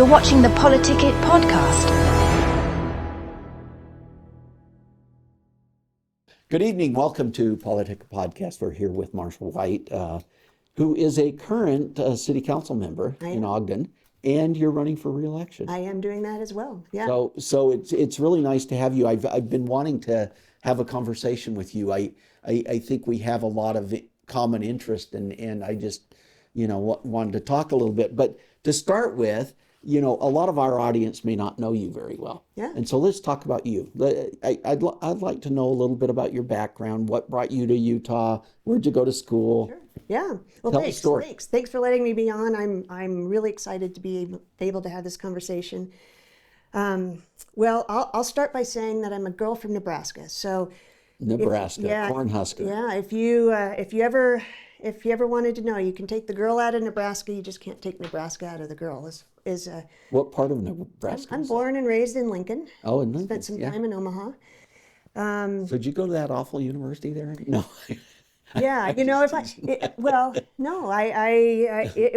You're watching the PoliticIt podcast. Good evening. Welcome to PoliticIt podcast. We're here with Marcia White, who is a current city council member in Ogden, and you're running for re-election. I am doing that as well. Yeah. So it's really nice to have you. I've been wanting to have a conversation with you. I think we have a lot of common interest, and I just wanted to talk a little bit. But to start with, a lot of our audience may not know you very well. Yeah. And so let's talk about you. I'd like to know a little bit about your background. What brought you to Utah? Where'd you go to school? Sure. Yeah. Well, Tell the story. Thanks for letting me be on. I'm really excited to be able to have this conversation. Well, I'll start by saying that I'm a girl from Nebraska. So Nebraska, Cornhusker. Yeah. If you ever wanted to know, you can take the girl out of Nebraska. You just can't take Nebraska out of the girl. What part of Nebraska? I'm born and raised in Lincoln. Oh, in Lincoln. Spent some time in Omaha. So did you go to that awful university there? No. Yeah, it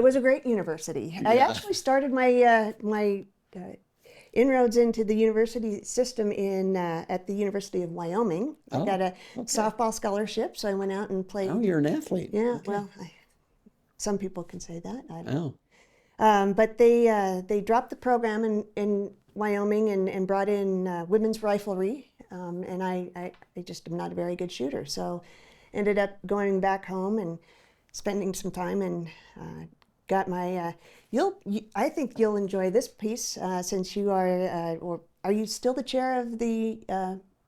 was a great university. I actually started my inroads into the university system at the University of Wyoming. I got a softball scholarship, so I went out and played. Oh, you're an athlete. Yeah, okay. well, some people can say that. I don't know. But they dropped the program in Wyoming and brought in women's riflery, and I just am not a very good shooter, so ended up going back home and spending some time and got my. I think you'll enjoy this piece since you are. Or are you still the chair of the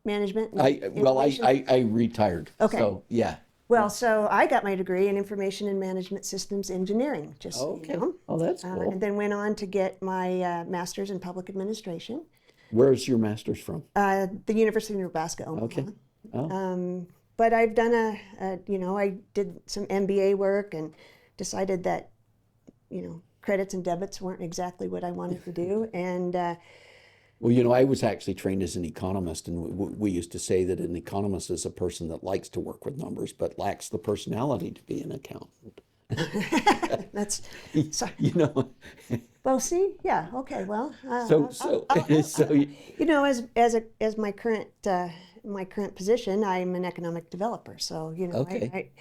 management? I retired. Okay. So yeah. Well, so I got my degree in Information and Management Systems Engineering, just so you know. Oh, that's cool. And then went on to get my master's in Public Administration. Where's your master's from? The University of Nebraska, Omaha. Okay. Oh. But I've done I did some MBA work and decided that, credits and debits weren't exactly what I wanted to do. And well, I was actually trained as an economist, and we used to say that an economist is a person that likes to work with numbers but lacks the personality to be an accountant. That's sorry. Well, see, yeah, okay, well. As my current position, I'm an economic developer. So okay.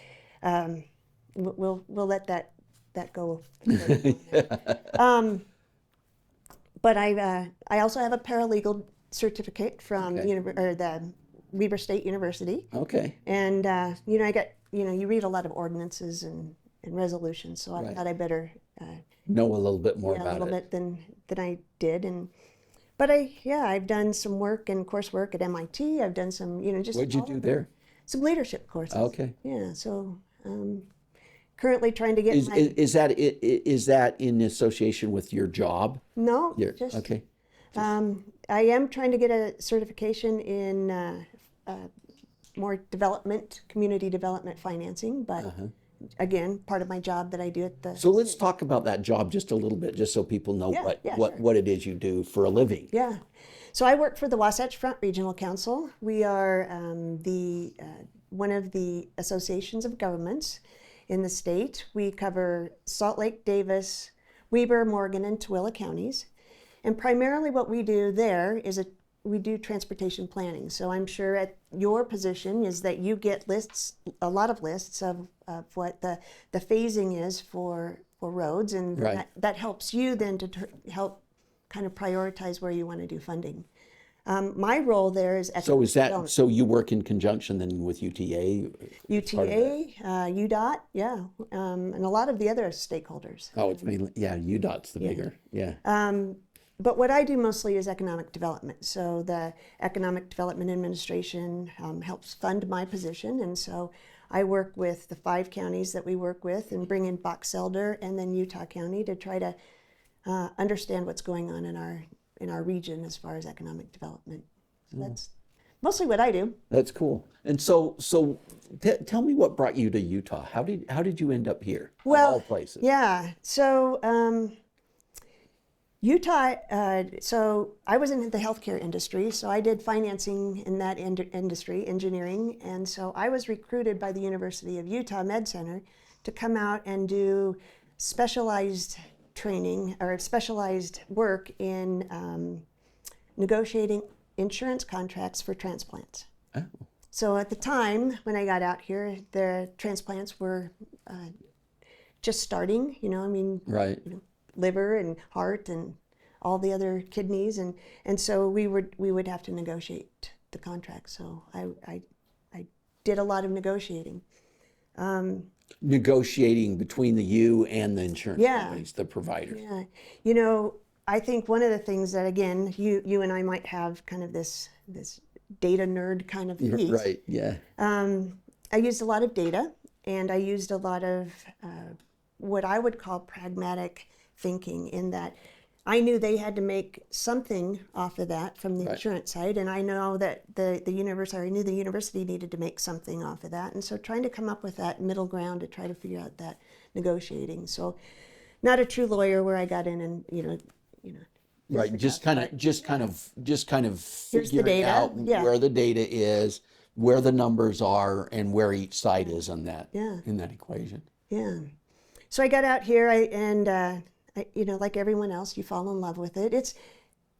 We'll let that go. But I also have a paralegal certificate from the Weber State University. Okay. And I got you read a lot of ordinances and resolutions, so I thought I better know a little bit more about it. A little bit than I did, but I've done some work and coursework at MIT. I've done some just. What'd you do there? Some leadership courses. Okay. Yeah, so currently trying to get is that in association with your job? No, okay. I am trying to get a certification in more community development financing, but again, part of my job that I do at the. So let's talk about that job just a little bit, just so people know what it is you do for a living. Yeah. So I work for the Wasatch Front Regional Council. We are one of the associations of governments in the state. We cover Salt Lake, Davis, Weber, Morgan, and Tooele counties. And primarily what we do there is we do transportation planning. So I'm sure at your position is that you get a lot of lists of what the phasing is for roads, and right. that helps you then to help kind of prioritize where you want to do funding. My role there is economic development. So you work in conjunction then with UTA? UDOT, yeah, and a lot of the other stakeholders. Oh, it's mainly, UDOT's the bigger, yeah. But what I do mostly is economic development. So the Economic Development Administration helps fund my position, and so I work with the 5 counties that we work with and bring in Box Elder and then Utah County to try to understand what's going on in our region as far as economic development. So that's mostly what I do. That's cool. And so tell me what brought you to Utah. How did you end up here? Well, of all places. Yeah. So Utah. So I was in the healthcare industry. So I did financing in that industry, engineering, and so I was recruited by the University of Utah Med Center to come out and do specialized training or specialized work in negotiating insurance contracts for transplants. Oh. So at the time when I got out here, the transplants were just starting, Right. liver and heart and all the other kidneys, and so we would have to negotiate the contract. So I did a lot of negotiating. Negotiating between you and the insurance Yeah. companies, the providers. Yeah, I think one of the things that, again, you and I might have kind of this data nerd kind of piece. Right. Yeah. I used a lot of data, and I used a lot of what I would call pragmatic thinking, in that I knew they had to make something off of that from the Right. insurance side, and I know that I knew the university needed to make something off of that, and so trying to come up with that middle ground to try to figure out that negotiating. So, not a true lawyer where I got in and Right. Just kind of Here's the figuring data. out Yeah. where the data is, where the numbers are, and where each side is on that Yeah. in that equation. Yeah. So I got out here, like everyone else, you fall in love with it.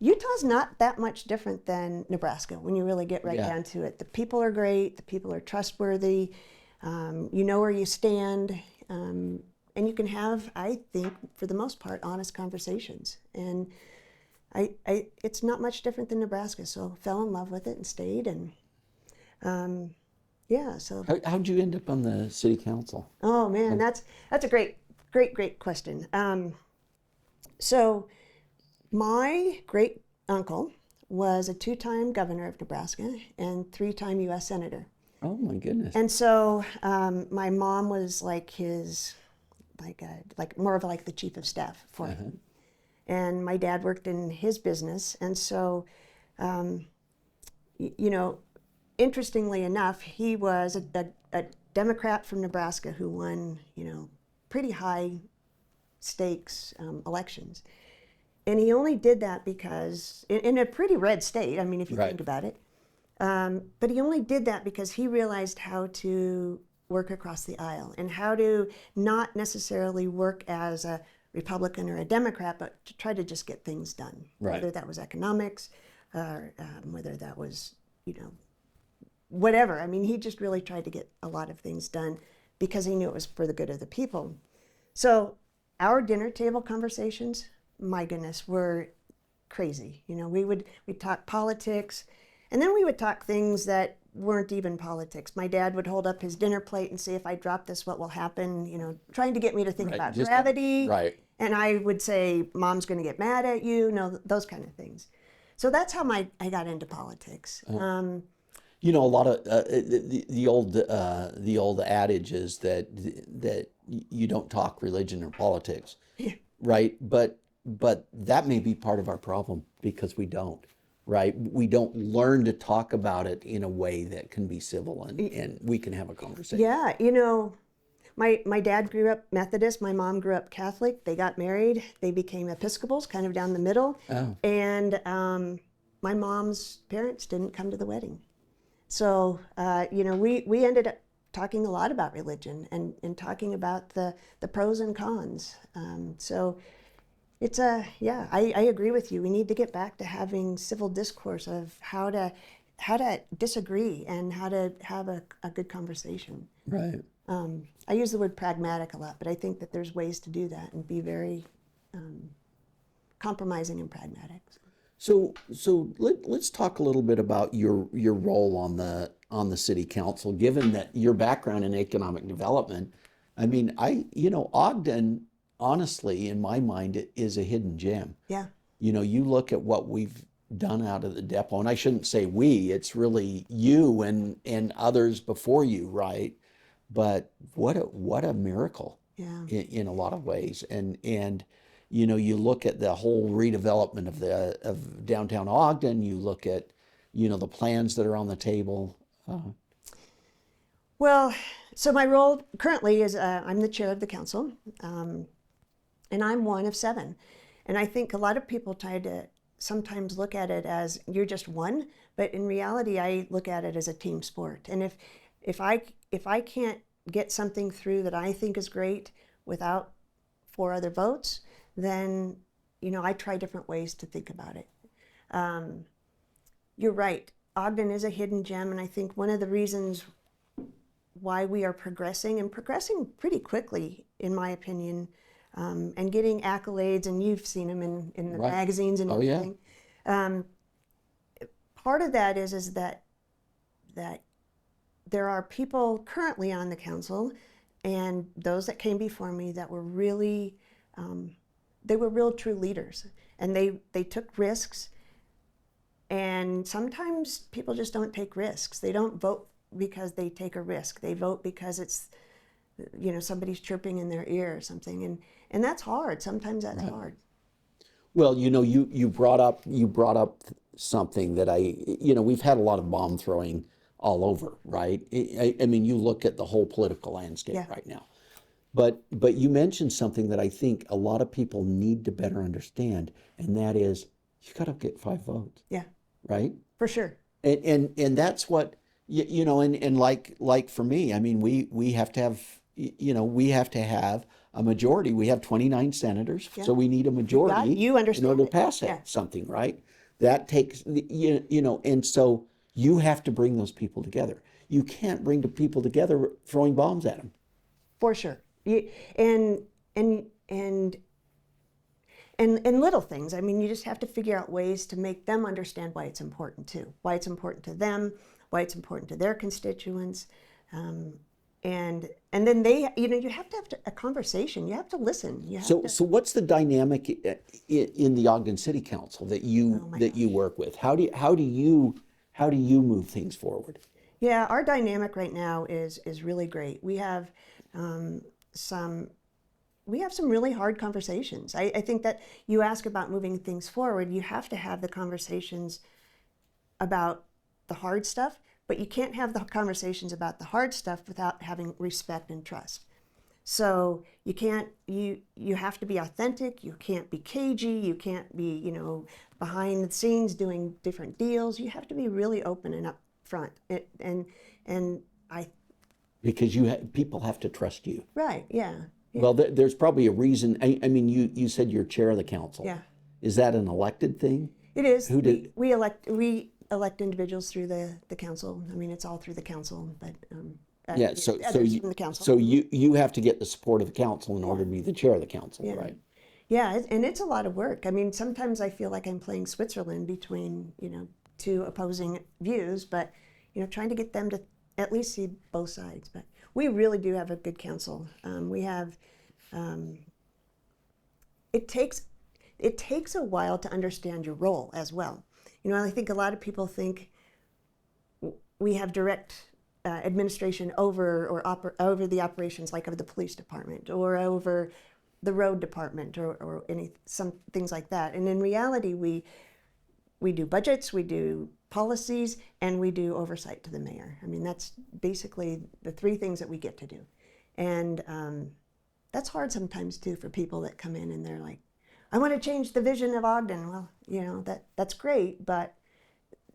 Utah's not that much different than Nebraska when you really get right Yeah. down to it. The people are great. The people are trustworthy. You know where you stand. And you can have, I think, for the most part, honest conversations. And it's not much different than Nebraska. So fell in love with it and stayed. And so. How'd you end up on the city council? Oh man, that's a great question. So my great uncle was a 2-time governor of Nebraska and 3-time U.S. senator. Oh my goodness. And so my mom was like his, more of like the chief of staff for him. And my dad worked in his business. And so, interestingly enough, he was a Democrat from Nebraska who won, pretty high stakes elections. And he only did that because, in a pretty red state, if you Right. think about it, but he only did that because he realized how to work across the aisle and how to not necessarily work as a Republican or a Democrat, but to try to just get things done. Right. Whether that was economics, or whether that was, whatever. He just really tried to get a lot of things done because he knew it was for the good of the people. So our dinner table conversations, my goodness, were crazy. We'd talk politics, and then we would talk things that weren't even politics. My dad would hold up his dinner plate and say, if I drop this, what will happen? Trying to get me to think Right, about just- gravity. right. And I would say, Mom's going to get mad at you, those kind of things. So that's how I got into politics. A lot of the old adage is that you don't talk religion or politics, right? But that may be part of our problem because we don't, right? We don't learn to talk about it in a way that can be civil and we can have a conversation. Yeah, my dad grew up Methodist, my mom grew up Catholic. They got married, they became Episcopals, kind of down the middle. Oh. And my mom's parents didn't come to the wedding. So, we ended up talking a lot about religion and talking about the pros and cons. So it's I agree with you. We need to get back to having civil discourse of how to disagree and how to have a good conversation. Right. I use the word pragmatic a lot, but I think that there's ways to do that and be very compromising and pragmatic. So let's talk a little bit about your role on the city council, given that your background in economic development. Ogden, honestly, in my mind, is a hidden gem. Yeah. You look at what we've done out of the depot, and I shouldn't say we, it's really you and others before you, right? But what a miracle. Yeah. In a lot of ways. And you look at the whole redevelopment of downtown Ogden, you look at, the plans that are on the table. Well, so my role currently is I'm the chair of the council, and I'm one of 7. And I think a lot of people try to sometimes look at it as you're just one, but in reality, I look at it as a team sport. And if I can't get something through that I think is great without 4 other votes, then, I try different ways to think about it. You're right. Ogden is a hidden gem, and I think one of the reasons why we are progressing pretty quickly, in my opinion, and getting accolades, and you've seen them in the Right. magazines and Oh, yeah. everything. Part of that is that there are people currently on the council, and those that came before me, that were really, they were real true leaders, and they took risks. And sometimes people just don't take risks. They don't vote because they take a risk. They vote because it's, somebody's chirping in their ear or something, and that's hard. Sometimes that's Right. hard. Well, you brought up something that we've had a lot of bomb throwing all over, right? I mean, you look at the whole political landscape Yeah. right now. But you mentioned something that I think a lot of people need to better understand, and that is you got to get 5 votes, Yeah, right? for sure. And that's what and like for me, I mean, we have to have we have to have a majority. We have 29 senators, Yeah. so we need a majority You understand in order to it. pass Yeah. something, right? That takes and so you have to bring those people together. You can't bring the people together throwing bombs at them. For sure. And little things. I mean, you just have to figure out ways to make them understand why it's important too, why it's important to them, why it's important to their constituents, and then they, you have to have a conversation. You have to listen. You have to. So what's the dynamic in the Ogden City Council that you work with? How do you move things forward? Yeah, our dynamic right now is really great. We have some really hard conversations. I think that you ask about moving things forward, you have to have the conversations about the hard stuff, but you can't have the conversations about the hard stuff without having respect and trust. So you have to be authentic, you can't be cagey, you can't be, behind the scenes doing different deals. You have to be really open and upfront. Because people have to trust you. Right, yeah. Yeah. Well, there's probably a reason. I mean, you said you're chair of the council. Yeah. Is that an elected thing? It is. Who did? We elect individuals through the council. I mean, it's all through the council, but Yeah. So others from the council. So you have to get the support of the council in order to be the chair of the council, Yeah. right? Yeah, and it's a lot of work. I mean, sometimes I feel like I'm playing Switzerland between two opposing views, but trying to get them to at least see both sides. But we really do have a good council. We have. It takes a while to understand your role as well. I think a lot of people think we have direct administration over the operations, like of the police department or over the road department or some things like that. And in reality, we do budgets, we do policies, and we do oversight to the mayor. I mean, that's basically the 3 things that we get to do. And that's hard sometimes too for people that come in and they're like, I want to change the vision of Ogden. Well, that's great, but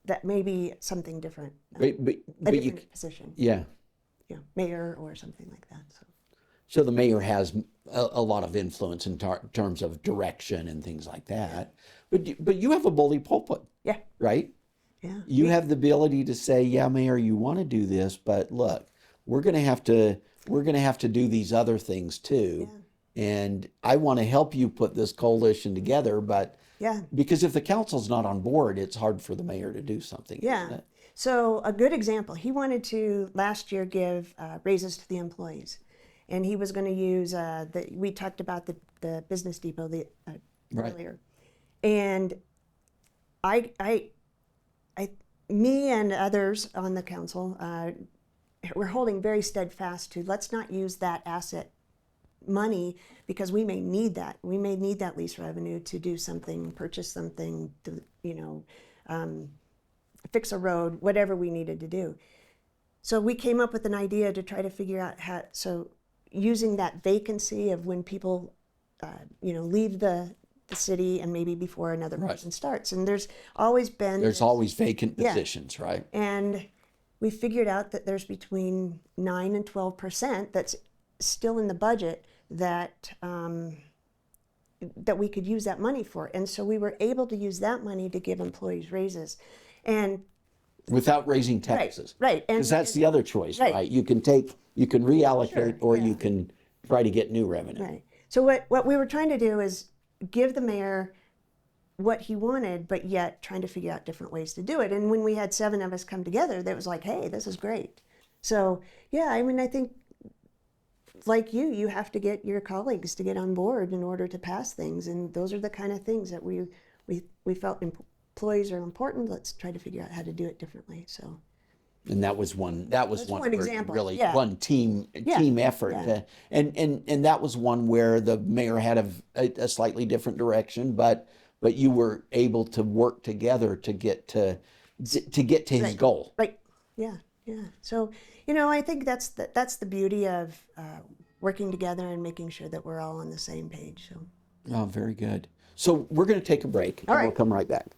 that may be something different. But a different position. Yeah. Mayor or something like that. So the mayor has a lot of influence in terms of direction and things like that. But you have a bully pulpit. Yeah. Right? Yeah. You have the ability to say, yeah, Mayor, you want to do this, but look, we're going to have to do these other things too. Yeah. And I want to help you put this coalition together, but because if the council's not on board, it's hard for the mayor to do something. Yeah. So a good example, he wanted to last year give raises to the employees, and he was going to use we talked about the business depot earlier, and me and others on the council, we're holding very steadfast to let's not use that asset money because we may need that. We may need that lease revenue to do something, purchase something, to, fix a road, whatever we needed to do. So we came up with an idea to try to figure out so using that vacancy of when people, leave the city and maybe before another person starts. And there's always vacant positions, right? And we figured out that there's between 9 and 12% that's still in the budget that that we could use that money for. And so we were able to use that money to give employees raises. And without raising taxes. Right. Because that's the other choice, right? You can reallocate, or you can try to get new revenue. Right. So what we were trying to do is give the mayor what he wanted, but yet trying to figure out different ways to do it. And when we had 7 of us come together, that was like, hey, this is great. So yeah, I mean, I think like you have to get your colleagues to get on board in order to pass things. And those are the kind of things that we felt employees are important. Let's try to figure out how to do it differently. So. And that was one example. Really, yeah. one team effort. Yeah. And that was one where the mayor had a slightly different direction, but you were able to work together to get to his goal. Right. Yeah. So, I think that's the beauty of working together and making sure that we're all on the same page. So. Oh, very good. So we're going to take a break, and we'll come right back.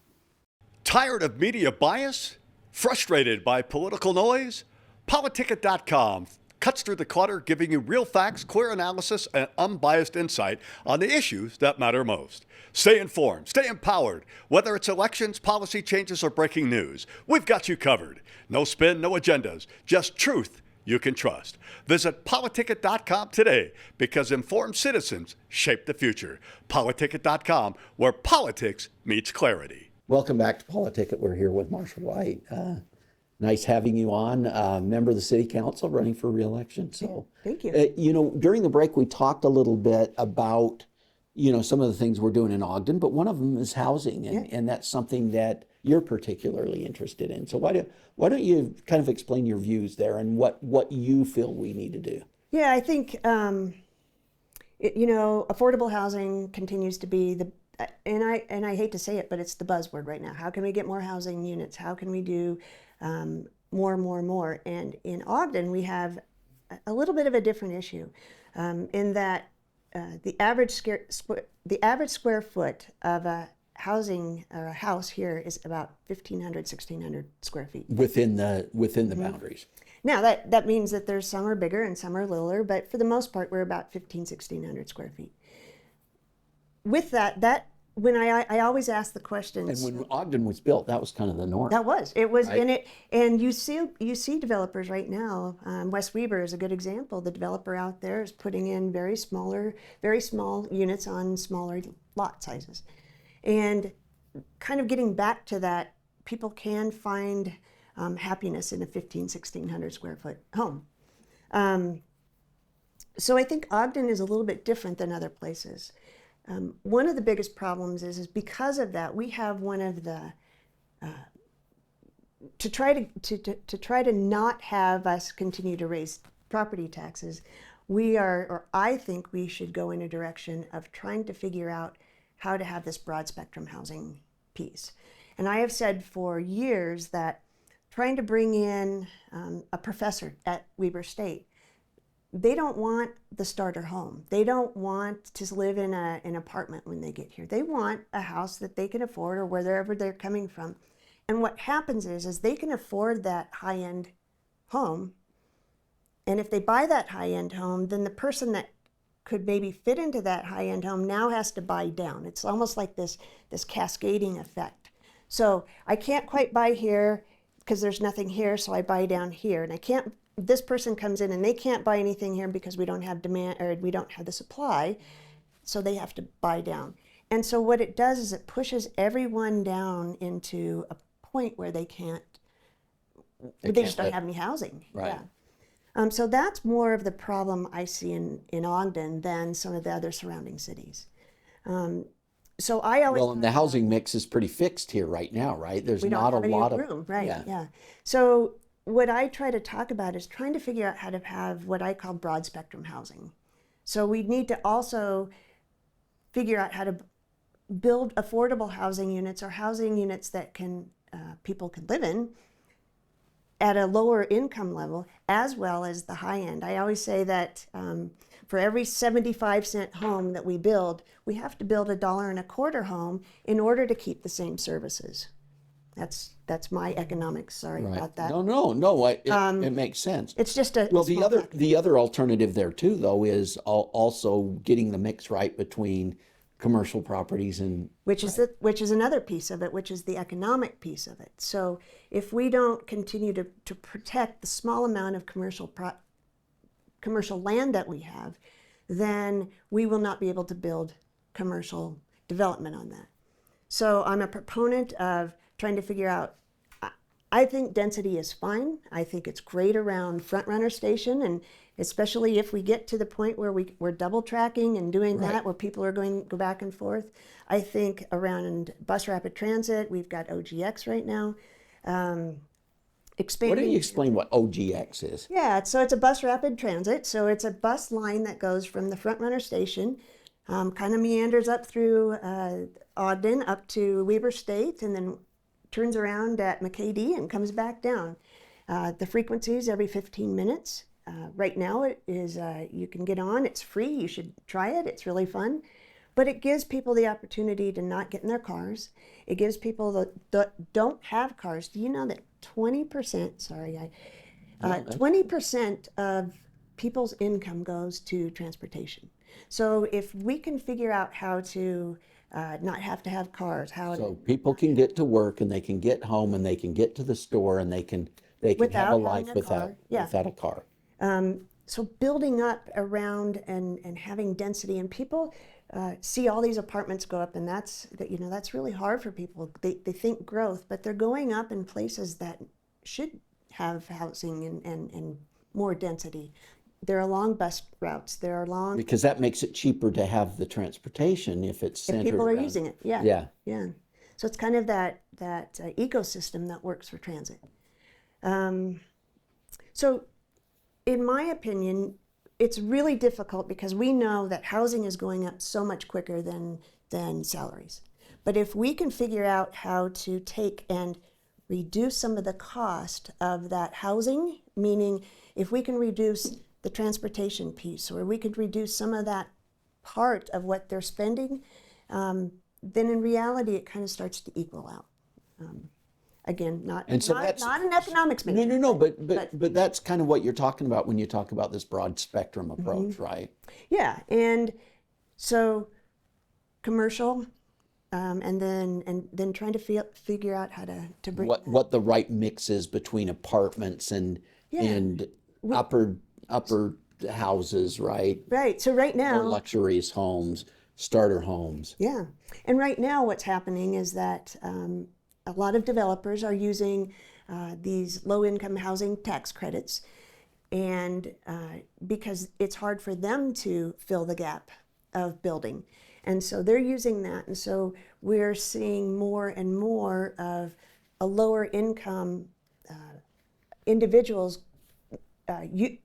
Tired of media bias? Frustrated by political noise? PoliticIt.com cuts through the clutter, giving you real facts, clear analysis, and unbiased insight on the issues that matter most. Stay informed, stay empowered. Whether it's elections, policy changes, or breaking news, we've got you covered. No spin, no agendas, just truth you can trust. Visit PoliticIt.com today, because informed citizens shape the future. PoliticIt.com, where politics meets clarity. Welcome back to PoliticIt. We're here with Marcia White. Nice having you on, member of the City Council, running for re-election. So, thank you. During the break, we talked a little bit about, some of the things we're doing in Ogden, but one of them is housing, and that's something that you're particularly interested in. So why don't you kind of explain your views there and what you feel we need to do? Yeah, I think affordable housing continues to be and I hate to say it, but it's the buzzword right now. How can we get more housing units? How can we do more? And in Ogden, we have a little bit of a different issue in that the average square foot of a housing or a house here is about 1,500, 1,600 square feet. Within the boundaries. Now that means that there's some are bigger and some are littler, but for the most part, we're about 1,600 square feet. With that when I always ask the questions. And when Ogden was built, that was kind of the norm. It was right? in it, and you see developers right now. West Weber is a good example. The developer out there is putting in very small units on smaller lot sizes, and kind of getting back to that. People can find happiness in a 1,600 square foot home. So I think Ogden is a little bit different than other places. One of the biggest problems is because of that, we have one of the to try to not have us continue to raise property taxes. I think we should go in a direction of trying to figure out how to have this broad spectrum housing piece. And I have said for years that trying to bring in a professor at Weber State, they don't want the starter home. They don't want to live in an apartment when they get here. They want a house that they can afford, or wherever they're coming from. And what happens is they can afford that high-end home. And if they buy that high-end home, then the person that could maybe fit into that high-end home now has to buy down. It's almost like this cascading effect. So I can't quite buy here because there's nothing here, so I buy down here. And this person comes in and they can't buy anything here because we don't have demand, or we don't have the supply, so they have to buy down. And so what it does is it pushes everyone down into a point where they just don't have any housing. Right. Yeah. So that's more of the problem I see in Ogden than some of the other surrounding cities. So I always and the housing mix is pretty fixed here right now, right? There's not a lot of room, right? Yeah. So what I try to talk about is trying to figure out how to have what I call broad spectrum housing. So we need to also figure out how to build affordable housing units, or housing units that people can live in at a lower income level, as well as the high end. I always say that for every 75-cent home that we build, we have to build $1.25 home in order to keep the same services. That's my economics. Sorry about that. No. It makes sense. It's just the other alternative there too, though, is also getting the mix right between commercial properties and which is another piece of it, which is the economic piece of it. So if we don't continue to protect the small amount of commercial land that we have, then we will not be able to build commercial development on that. So I'm a proponent of trying to figure out, I think density is fine. I think it's great around Front Runner Station, and especially if we get to the point where we're double tracking and doing Right. that, where people are going to go back and forth. I think around bus rapid transit, we've got OGX right now. Why Expanding. don't you explain what OGX is? Yeah, so it's a bus rapid transit. So it's a bus line that goes from the Front Runner Station, kind of meanders up through Ogden up to Weber State, and then turns around at McKay-Dee and comes back down. The frequency is every 15 minutes. Right now it is, you can get on, it's free, you should try it, it's really fun. But it gives people the opportunity to not get in their cars. It gives people that don't have cars. Do you know that 20%, 20% of people's income goes to transportation? So if we can figure out how to not have to have cars, So people can get to work and they can get home and they can get to the store and they can have Without a having life a without car. Yeah. without a car. So building up around and having density, and people see all these apartments go up, and that's really hard for people. They think growth, but they're going up in places that should have housing and more density. They're along bus routes. They're along. Because that makes it cheaper to have the transportation if it's If centered people are around- using it, yeah. Yeah. Yeah. So it's kind of that ecosystem that works for transit. So in my opinion, it's really difficult because we know that housing is going up so much quicker than salaries. But if we can figure out how to take and reduce some of the cost of that housing, meaning if we can reduce the transportation piece, or we could reduce some of that part of what they're spending, then in reality it kind of starts to equal out. Again, not an economics major. No, but that's kind of what you're talking about when you talk about this broad spectrum approach, right? Yeah, and so commercial, and then trying to figure out how to bring What the right mix is between apartments and upper houses, right? right. So right Or now, luxurious homes, starter homes. yeah, and right now what's happening is that a lot of developers are using these low-income housing tax credits, and because it's hard for them to fill the gap of building. And so they're using that. And so we're seeing more and more of a lower income individuals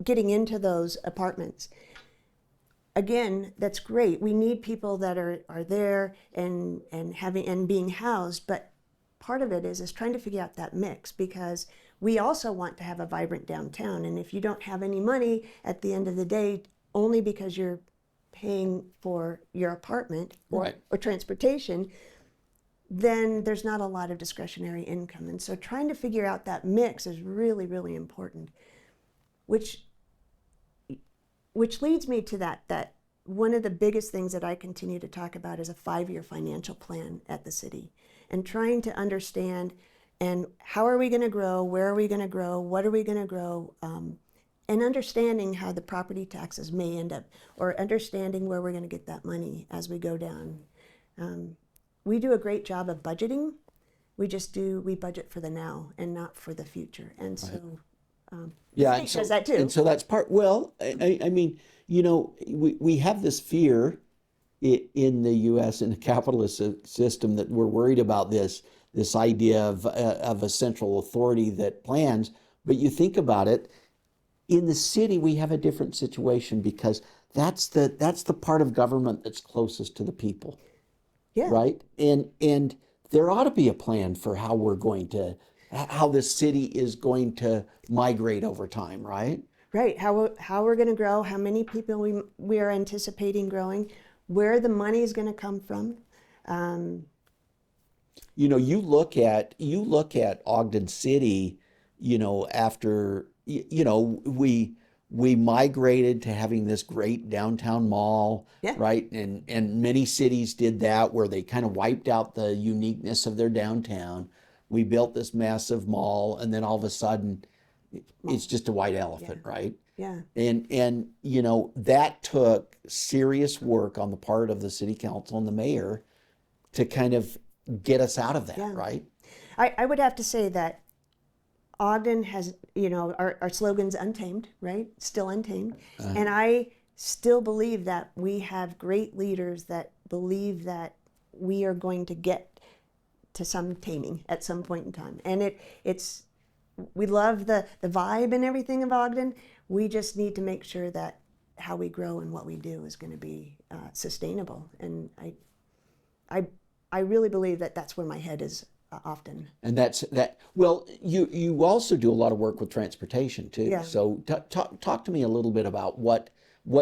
getting into those apartments. Again, that's great. We need people that are there and being housed, but part of it is trying to figure out that mix, because we also want to have a vibrant downtown. And if you don't have any money at the end of the day, only because you're paying for your apartment or transportation, then there's not a lot of discretionary income. And so trying to figure out that mix is really, really important, which leads me to that one of the biggest things that I continue to talk about is a 5-year financial plan at the city, and trying to understand, and how are we going to grow, where are we going to grow, what are we going to grow, and understanding how the property taxes may end up, or understanding where we're going to get that money as we go down. We do a great job of budgeting. We budget for the now and not for the future. And so Yeah, the state does that too. And so that's part. Well, I mean, we have this fear in the U.S. in the capitalist system that we're worried about this idea of a central authority that plans. But you think about it, in the city we have a different situation, because that's the part of government that's closest to the people. Yeah. Right. And there ought to be a plan for how the city is going to migrate over time, right? Right. How we're going to grow, how many people we are anticipating growing, where the money is going to come from. You look at Ogden City, after we we migrated to having this great downtown mall, Yeah. right? And many cities did that, where they kind of wiped out the uniqueness of their downtown. We built this massive mall, and then all of a sudden, it's just a white elephant, right? Yeah. And you know, that took serious work on the part of the city council and the mayor to kind of get us out of that, Yeah. right? I would have to say that Ogden has, our slogan's untamed, right? Still untamed. And I still believe that we have great leaders that believe that we are going to get to some taming at some point in time. And we love the vibe and everything of Ogden. We just need to make sure that how we grow and what we do is going to be sustainable. And I really believe that that's where my head is often. And that's that. Well, you also do a lot of work with transportation too. Yeah. So talk to me a little bit about what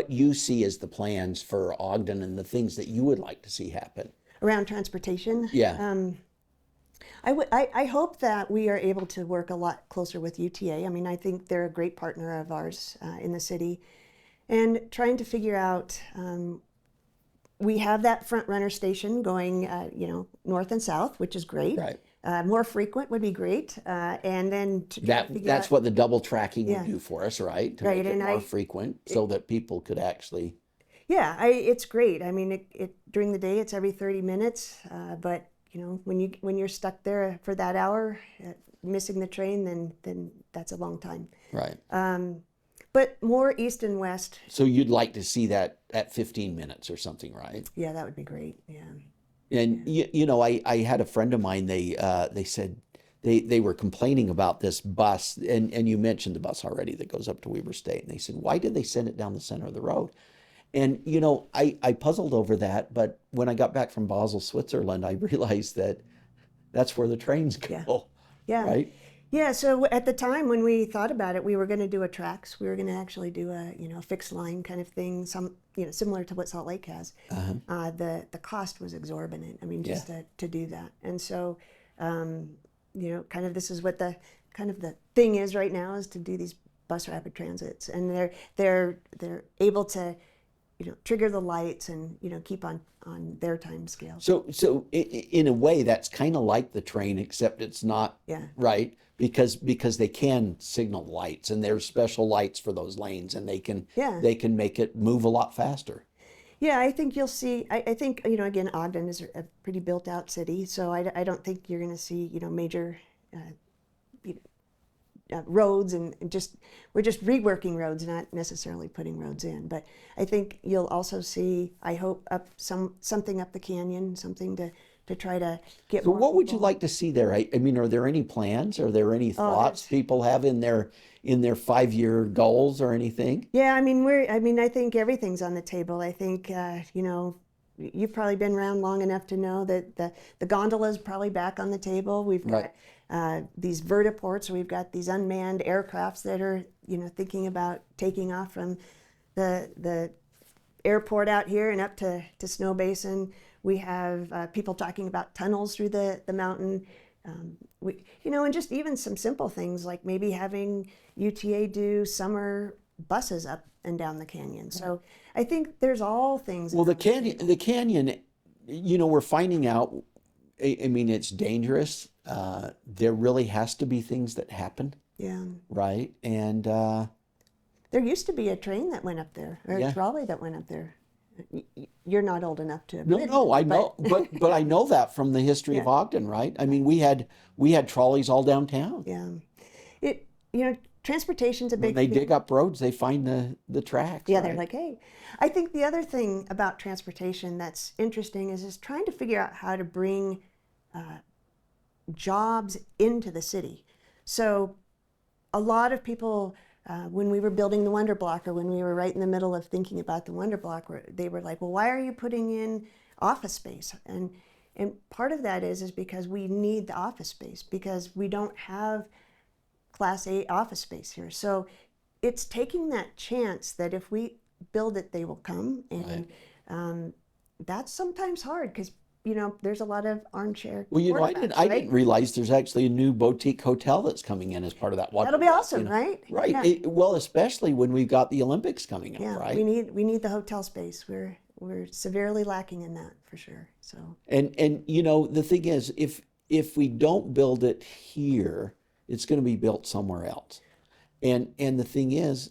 you see as the plans for Ogden and the things that you would like to see happen. Around transportation? Yeah. I hope that we are able to work a lot closer with UTA. I mean, I think they're a great partner of ours in the city. And trying to figure out, we have that front runner station going, north and south, which is great. Right. More frequent would be great. And then to try to figure That's out, what the double tracking Yeah. would do for us, right? To Right, make it and more frequent so that people could actually. Yeah, it's great. I mean, it during the day it's every 30 minutes, but when you're stuck there for that hour, missing the train, then that's a long time. Right. But more east and west. So you'd like to see that at 15 minutes or something, right? Yeah, that would be great. Yeah. And I had a friend of mine. They said they were complaining about this bus, and you mentioned the bus already that goes up to Weber State. And they said, why did they send it down the center of the road? And I puzzled over that. But when I got back from Basel, Switzerland, I realized that that's where the trains go. Yeah. Right. Yeah. So at the time when we thought about it, we were going to do a tracks. We were going to actually do a fixed line kind of thing, similar to what Salt Lake has. The cost was exorbitant. I mean, just to do that. And so, kind of this is what the thing is right now, is to do these bus rapid transits, and they're able to trigger the lights and keep on their time scale. So in a way, that's kind of like the train, except it's not. Yeah. Right. Because they can signal lights, and there's special lights for those lanes, and they can make it move a lot faster. Yeah, I think you'll see. I think again, Ogden is a pretty built out city, so I don't think you're going to see major roads, and we're just reworking roads, not necessarily putting roads in. But I think you'll also see, I hope, something up the canyon, something to try to get. So more what would you people. like to see there? I mean, are there any plans? Are there any thoughts people have in their 5-year goals or anything? Yeah, I mean, I think everything's on the table. I think you've probably been around long enough to know that the gondola is probably back on the table. We've got these vertiports. We've got these unmanned aircrafts that are thinking about taking off from the airport out here and up to Snow Basin. We have people talking about tunnels through the mountain. And just even some simple things like maybe having UTA do summer buses up and down the canyon. So I think there's all things. Well, the canyon, we're finding out. I mean, it's dangerous. There really has to be things that happen. Yeah. Right. And there used to be a train that went up there, or a trolley that went up there. You're not old enough to have ridden No, I it, know, but I know that from the history of Ogden, right? I mean, we had trolleys all downtown. Yeah, transportation's a big When they thing. dig up roads, they find the tracks. Yeah, right? they're like, hey. I think the other thing about transportation that's interesting is trying to figure out how to bring jobs into the city. So a lot of people, when we were building the Wonder Block, or when we were right in the middle of thinking about the Wonder Block, they were like, well, why are you putting in office space? And part of that is because we need the office space, because we don't have Class A office space here. So it's taking that chance that if we build it, they will come. And that's sometimes hard, because there's a lot of armchair. Well, quarterbacks, I right? didn't realize there's actually a new boutique hotel that's coming in as part of that. That'll be awesome, right? Right. Yeah. Well, especially when we've got the Olympics coming up, Yeah, right? we need the hotel space. We're severely lacking in that for sure. So And the thing is, if we don't build it here, it's going to be built somewhere else. And the thing is,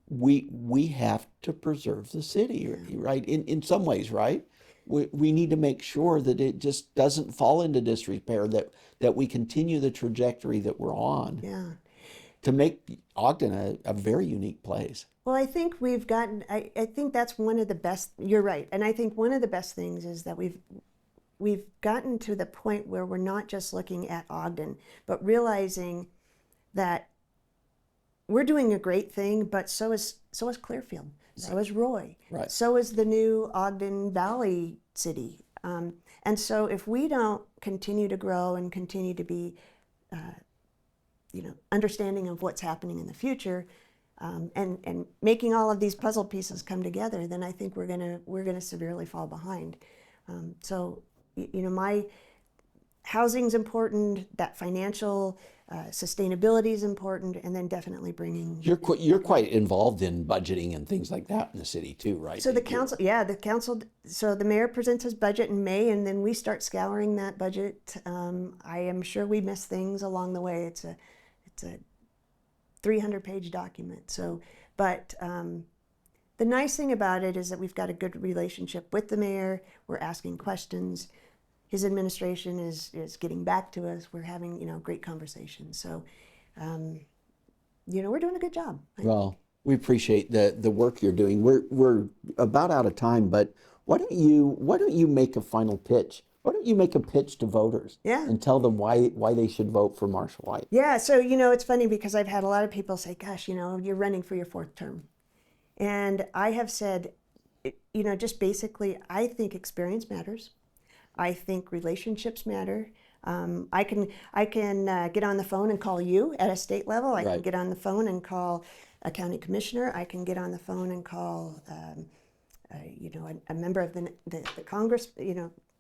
we have to preserve the city, right? In some ways, right? We need to make sure that it just doesn't fall into disrepair, that we continue the trajectory that we're on yeah. to make Ogden a very unique place. Well, I think we've gotten. I think that's one of the best. You're right, and I think one of the best things is that we've gotten to the point where we're not just looking at Ogden, but realizing that we're doing a great thing, but so is Clearfield, so is Roy, Right. so is the new Ogden Valley city. And so if we don't continue to grow and continue to be, understanding of what's happening in the future, and making all of these puzzle pieces come together, then I think we're gonna severely fall behind. My housing's important, that financial sustainability is important, and then definitely bringing. You're quite involved in budgeting and things like that in the city too, right? So the council, so the mayor presents his budget in May, and then we start scouring that budget. I am sure we miss things along the way. It's a 300-page document. So, but the nice thing about it is that we've got a good relationship with the mayor. We're asking questions. His administration is getting back to us. We're having great conversations. So, we're doing a good job. Well, we appreciate the work you're doing. We're about out of time, but why don't you make a final pitch? Why don't you make a pitch to voters? Yeah. And tell them why they should vote for Marcia White? Yeah. So it's funny because I've had a lot of people say, "Gosh, you're running for your 4th term," and I have said, just basically, I think experience matters. I think relationships matter. I can get on the phone and call you at a state level. I can get on the phone and call a county commissioner. I can get on the phone and call, a member of the Congress,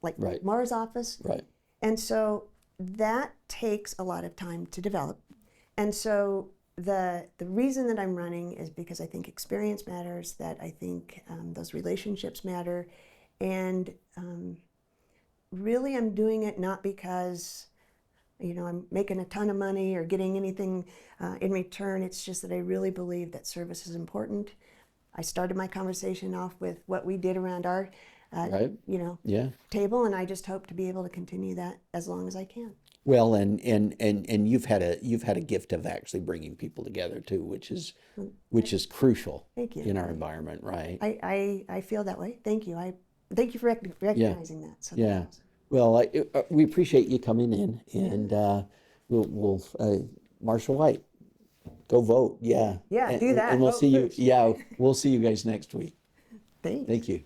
like Mara's office. Right. And so that takes a lot of time to develop. And so the reason that I'm running is because I think experience matters, that I think those relationships matter, and really I'm doing it not because I'm making a ton of money or getting anything in return. It's just that I really believe that service is important. I started my conversation off with what we did around our table, and I just hope to be able to continue that as long as I can. Well, and you've had a gift of actually bringing people together too, which is crucial. Thank you. In our environment, right? I feel that way. Thank you. Thank you for recognizing that. So yeah. Well, we appreciate you coming in, and we'll Marcia White, go vote. Yeah. Yeah, do that. And we'll Vote see first. you. Yeah, we'll see you guys next week. Thanks. Thank you.